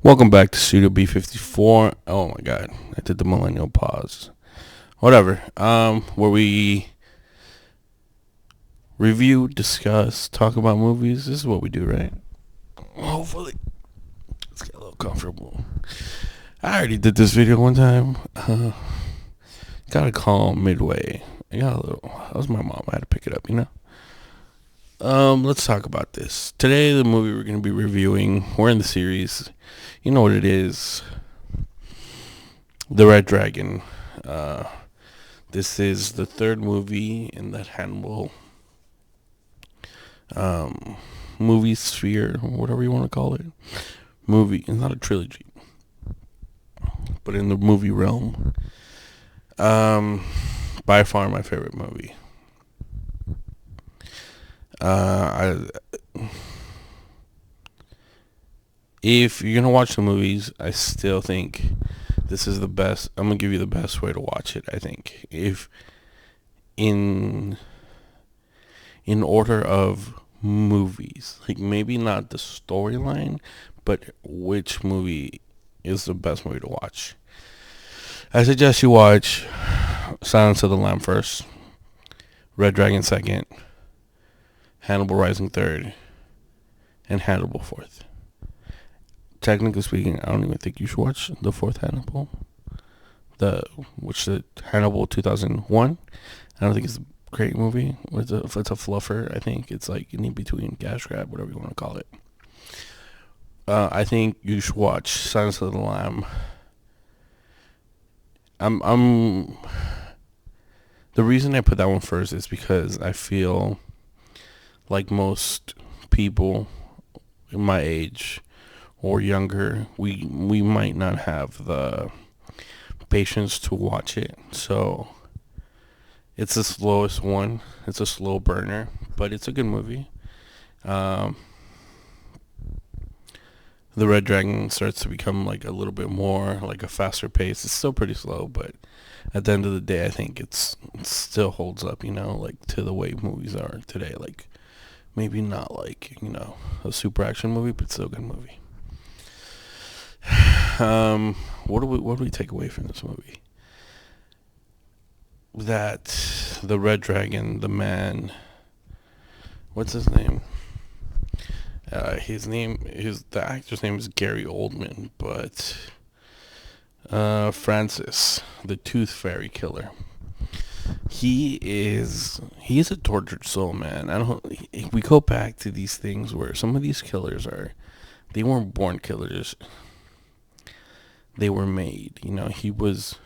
Welcome back to Studio B54. Oh my god, I did the millennial pause. Whatever. Where we review, discuss, talk about movies. This is what we do, right? Hopefully. Let's get a little comfortable. I already did this video one time. Got a call midway. I got a little. That was my mom. I had to pick it up, Let's talk about this. Today, the movie we're going to be reviewing, we're in the series. You know what it is. The Red Dragon. This is the third movie in that Hannibal movie sphere, or whatever you want to call it. Movie. It's not a trilogy, but in the movie realm. By far my favorite movie. If you're gonna watch the movies, I still think this is the best. I'm gonna give you the best way to watch it. I think if in order of movies, like maybe not the storyline, but which movie is the best movie to watch. I suggest you watch Silence of the Lamb first, Red Dragon second, Hannibal Rising third, and Hannibal fourth. Technically speaking, I don't even think you should watch the fourth Hannibal. The Hannibal 2001. I don't think it's a great movie. It's a fluffer. I think it's like in between gas grab, whatever you want to call it. I think you should watch Silence of the Lamb. The reason I put that one first is because I feel like most people in my age or younger, we might not have the patience to watch it. So it's the slowest one. It's a slow burner, but it's a good movie. The Red Dragon starts to become like a little bit more like a faster pace. It's still pretty slow, but at the end of the day, I think it still holds up, like to the way movies are today. Like maybe not like, a super action movie, but still a good movie. What do we take away from this movie? That the Red Dragon, the man, what's his name? The actor's name is Gary Oldman, but Francis, the Tooth Fairy killer. He is a tortured soul, man. We go back to these things where some of these killers they weren't born killers. They were made. He was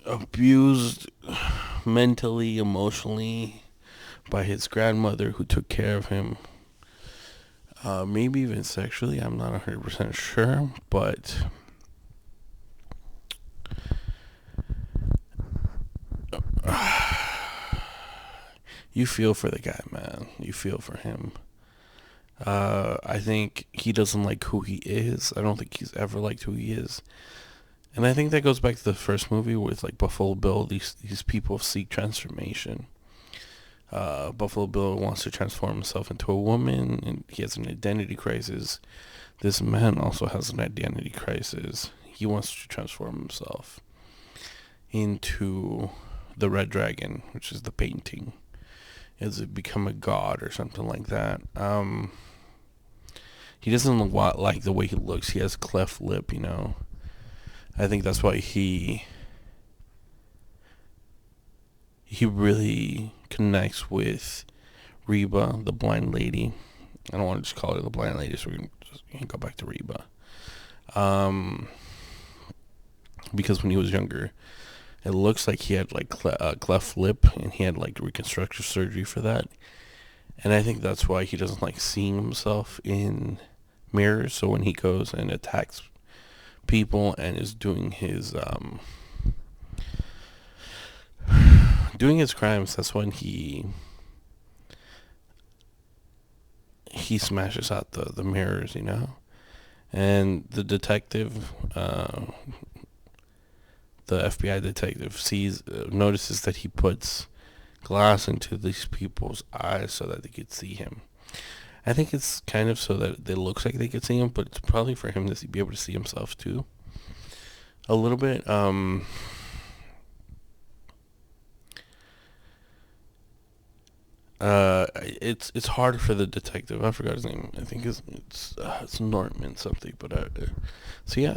abused mentally, emotionally by his grandmother, who took care of him. Maybe even sexually. I'm not 100% sure, but you feel for the guy, man. You feel for him. I think he doesn't like who he is. I don't think he's ever liked who he is. And I think that goes back to the first movie with like Buffalo Bill. These people seek transformation. Buffalo Bill wants to transform himself into a woman, and he has an identity crisis. This man also has an identity crisis. He wants to transform himself into the Red Dragon, which is the painting. Has it become a god or something like that? He doesn't like the way he looks. He has cleft lip, I think that's why he really connects with Reba, the blind lady. I don't want to just call her the blind lady, so we can go back to Reba. Because when he was younger, it looks like he had like cleft lip, and he had like reconstructive surgery for that. And I think that's why he doesn't like seeing himself in mirrors. So when he goes and attacks people and is doing his crimes, that's when he smashes out the mirrors, And the detective, the FBI detective, notices that he puts glass into these people's eyes so that they could see him. I think it's kind of so that it looks like they could see him, but it's probably for him to be able to see himself too, a little bit. It's hard for the detective. I forgot his name. I think it's Norton something. But so yeah,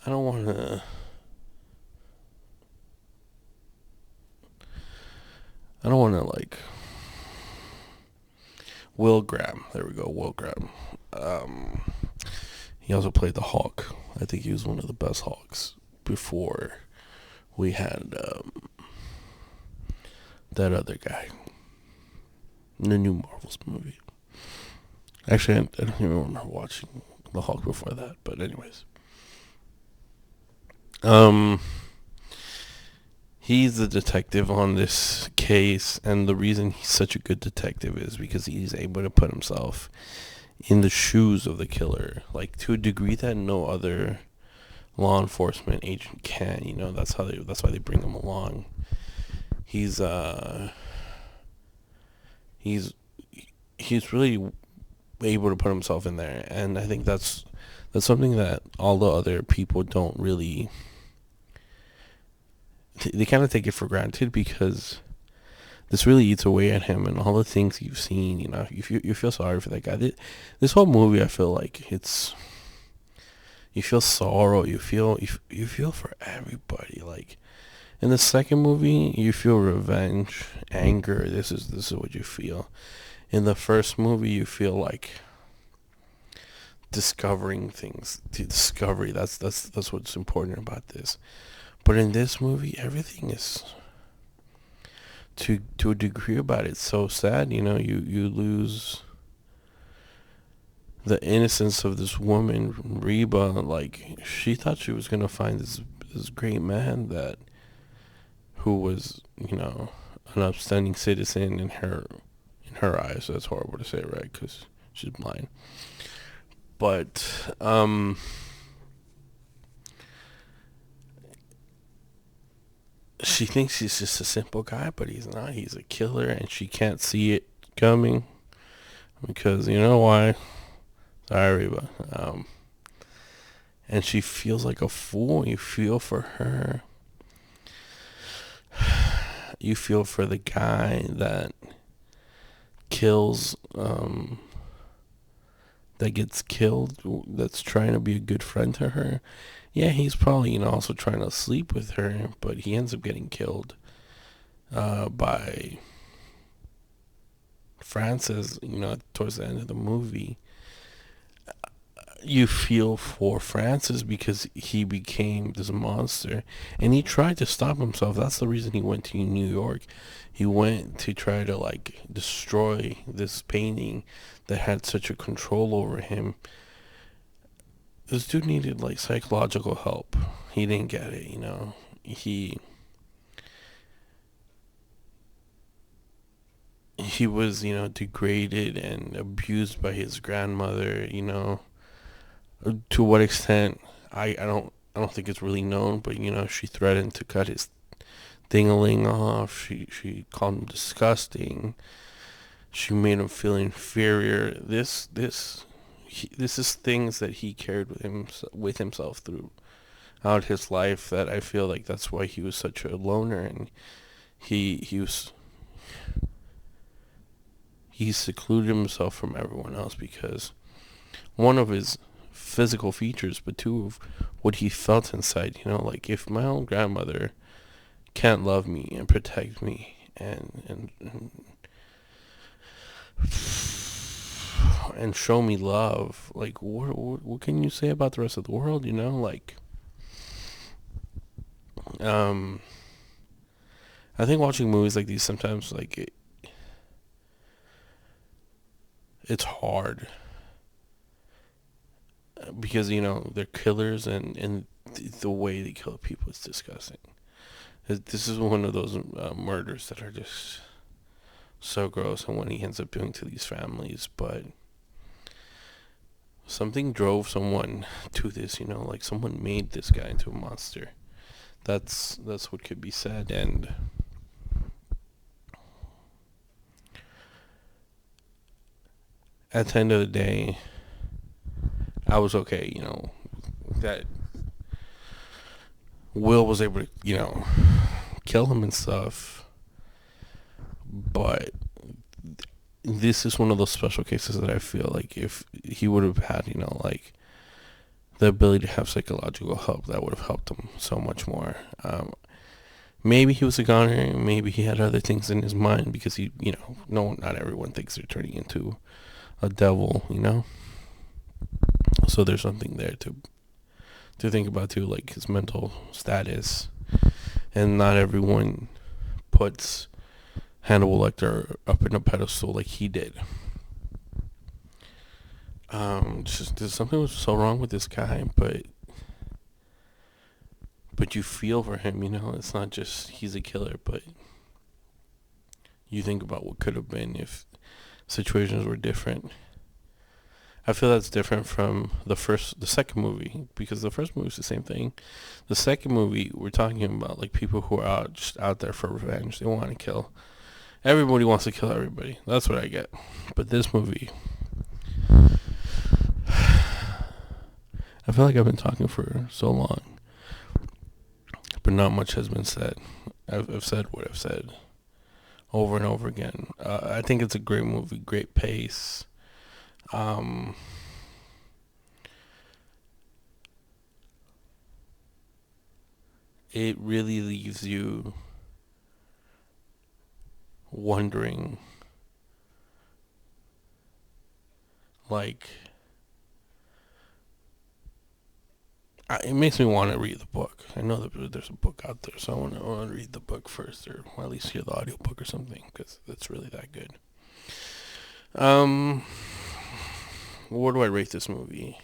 I don't want to. I don't want to like Will Graham. There we go, Will Graham. Um, he also played the Hawk. I think he was one of the best Hawks before we had that other guy in the new Marvels movie. Actually, I don't even remember watching the Hawk before that. But anyways, um, he's the detective on this case, and the reason he's such a good detective is because he's able to put himself in the shoes of the killer, like to a degree that no other law enforcement agent can. That's why they bring him along. He's he's he's really able to put himself in there, and I think that's something that all the other people don't really. They kind of take it for granted because this really eats away at him and all the things you've seen. You feel sorry for that guy. This whole movie, I feel like you feel sorrow. You feel for everybody. Like in the second movie, you feel revenge, anger. This is what you feel. In the first movie, you feel like discovering things. Discovery. That's what's important about this. But in this movie, everything is to a degree about it so sad. You lose the innocence of this woman, Reba. Like she thought she was gonna find this great man that who was an upstanding citizen in her eyes. So that's horrible to say, right? Because she's blind. But she thinks he's just a simple guy, but he's not. He's a killer, and she can't see it coming because you know why? Sorry, but and she feels like a fool. You feel for her. You feel for the guy that kills, that gets killed. That's trying to be a good friend to her. Yeah, he's probably also trying to sleep with her, but he ends up getting killed by Francis. Towards the end of the movie, you feel for Francis because he became this monster and he tried to stop himself. That's the reason he went to New York. He went to try to like destroy this painting that had such a control over him. This dude needed like psychological help. He didn't get it. He was degraded and abused by his grandmother. To what extent, I don't think it's really known, but she threatened to cut his ding-a-ling off. She called him disgusting. She made him feel inferior. This is things that he carried with himself throughout his life. That I feel like that's why he was such a loner, and he secluded himself from everyone else because one of his physical features, but two of what he felt inside. Like if my own grandmother can't love me and protect me and show me love, like what can you say about the rest of the world? Like um, I think watching movies like these sometimes like it's hard because they're killers and the way they kill people is disgusting. This is one of those murders that are just so gross, and what he ends up doing to these families. But something drove someone to this. Like someone made this guy into a monster. That's what could be said, and at the end of the day, I was okay, that Will was able to, kill him and stuff. But this is one of those special cases that I feel like if he would have had, like the ability to have psychological help, that would have helped him so much more. Maybe he was a goner. Maybe he had other things in his mind because he, not everyone thinks they're turning into a devil, So there's something there to think about too, like his mental status, and not everyone puts Hannibal Lecter up in a pedestal like he did. Just there's something was so wrong with this guy, but you feel for him, It's not just he's a killer, but you think about what could have been if situations were different. I feel that's different from the second movie, because the first movie is the same thing. The second movie, we're talking about like people who are just out there for revenge. They want to kill. Everybody wants to kill everybody. That's what I get. But this movie, I feel like I've been talking for so long, but not much has been said. I've said what I've said over and over again. I think it's a great movie, great pace. It really leaves you wondering, like, it makes me want to read the book. I know that there's a book out there, so I want to read the book first, or at least hear the audiobook or something, because it's really that good. What do I rate this movie?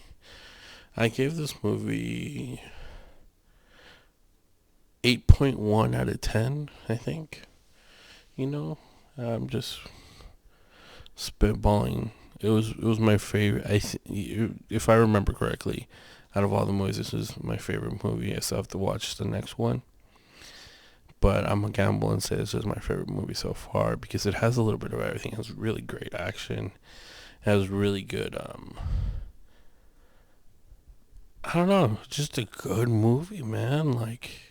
I gave this movie 8.1 out of 10, I think. I'm just spitballing. It was my favorite. If I remember correctly, out of all the movies, this is my favorite movie. I still have to watch the next one. But I'm gonna gamble and say this is my favorite movie so far because it has a little bit of everything. It has really great action. It has really good, I don't know, just a good movie, man. Like,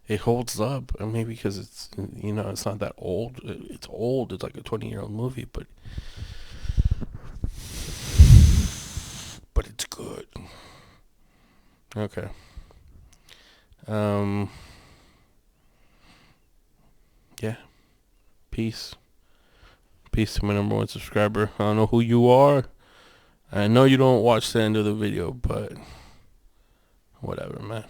it holds up. I mean, because it's, it's not that old. It's old. It's like a 20-year-old movie, but it's good. Okay. Yeah. Peace. Peace to my number one subscriber. I don't know who you are. I know you don't watch the end of the video, but whatever, man.